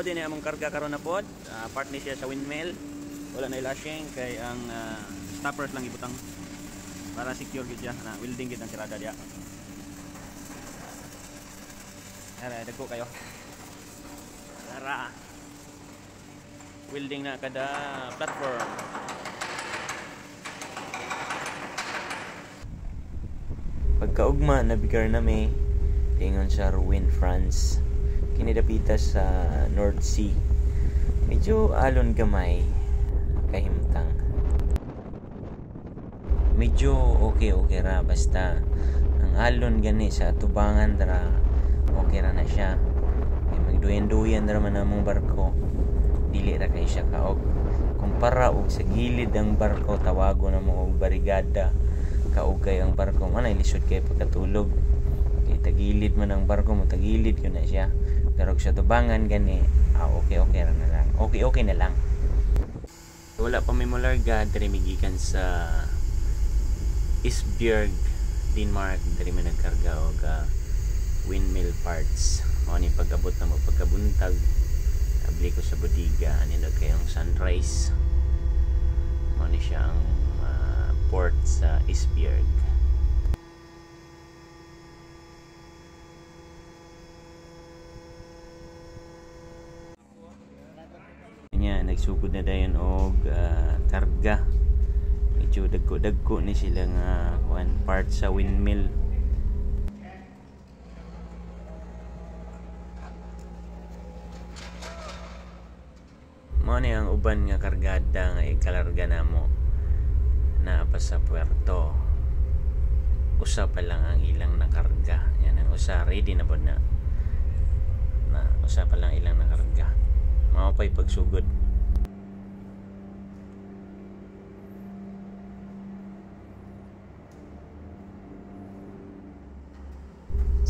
mao din among karga karon na pod. Part ni siya sa windmill. Wala na lashing kay ang stoppers lang ibutang para secure gid siya na welding gid ang sirada diya. Ara dagko kayo. Ara. Welding na kada platform. Pagkaugma nabigar nami tingon sa Rouen, France. Kinidapita sa North Sea. Medyo alon gamay kahimtang. Medyo okay ra basta ang alon gani sa tubangan dra okay ra na siya. Kay magduyan-duyan dra man among barko. Dili ra kay siya kaog. Kumpara og sa gilid ang barko tawago na mo og barigada. Kaog kay ang barko man ay lisod kay pagkatulog. Kay tagilid man ang barko mo tagilid yun na siya. Pero sa tubangan gani okay ra na lang. Okay na lang. Wala pa may molarga diri migikan sa Esbjerg, Denmark. Diri man nagkarga og windmill parts. Mao ni pag-abot na magpagkabuntag. Abli ko sa bodega ani kayong sunrise. Mao ni siya ang port sa Esbjerg. Nagsugod na dayon og karga. Medyo dagko ni sila nga part sa windmill. Mao ni ang uban nga kargada nga ikalarga namo na pa sa puerto. Usa pa lang ang ilang nakarga. Yan ang usa ready na pod na. Usa pa lang ilang nakarga. Mao pay pagsugod.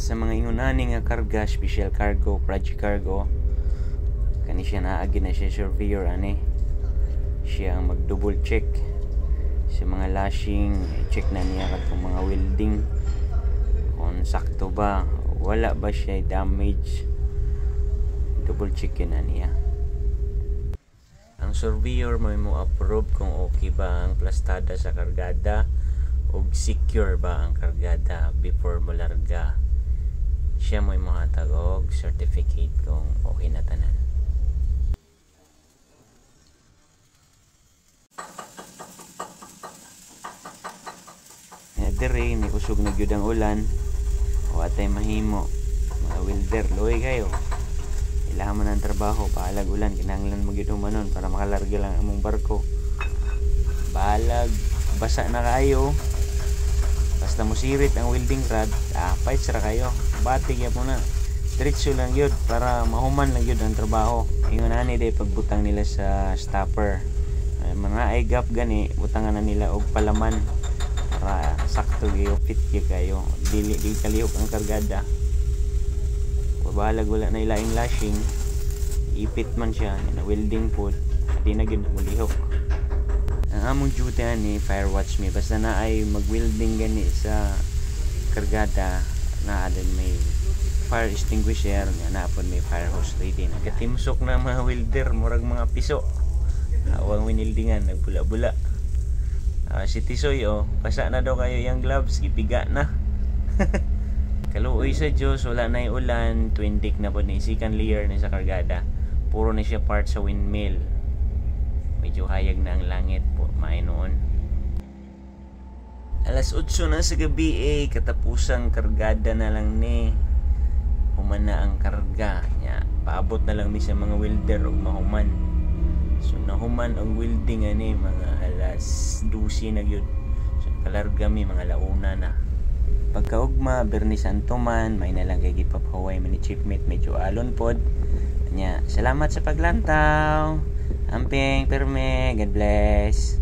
Sa mga ingunani nga karga, special cargo, project cargo, kani siya naagi na siya surveyor ani. Siya ang mag-double check sa mga lashing, check na niya katong mga welding kung sakto ba, wala ba siya damage. Double check na niya. Ang surveyor mo approve kung okay ba ang plastada sa kargada o secure ba ang kargada before mo larga. Siya mo mahatag og certificate kung okay na tanan. Dere ni usog na gyud ang ulan. O atay mahimo. Mga welder loy kayo. Kailangan man ang trabaho paalag ulan kinahanglan mo gyud humanon para makalarga lang among barko. Balag basa na kayo. Basta mo sirit ang welding rod, fight ra kayo. Batig mo na. Diretso lang yun para mahuman lang yun ang trabaho. Ingon ani day pagbutang nila sa stopper. Mga ay gap gani, butangan na nila og palaman para sakto gyud fit gyud kayo. Dili kalihok ang kargada. Babalag wala na ilaing lashing. Ipit man siya na welding pod. Di na gyud mulihok. Ang among duty ani fire watch me basta na ay mag-welding gani sa kargada na adin may fire extinguisher nga napon may fire hose ready nagatimsok na mga welder murag mga piso awang winildingan nagbula-bula. Si Tisoy basa na daw kayo yung gloves gipiga na. Kaluoy sa Diyos wala na yung ulan twindik na po ni second layer na sa kargada puro na siya part sa windmill. Medyo hayag na ang langit po may noon. Alas 8 na sa gabi katapusang kargada na lang ni. Human na ang karga niya. Paabot na lang mi sa mga welder og mahuman. So nahuman ang welding ani mga alas 12 na gyud. So kalarga mi mga launa na. Pagkaugma Bernie Santoman may na lang kay gipapaway man ni Chipmate medyo alon pod. Nya salamat sa paglantaw. Amping perme, God bless.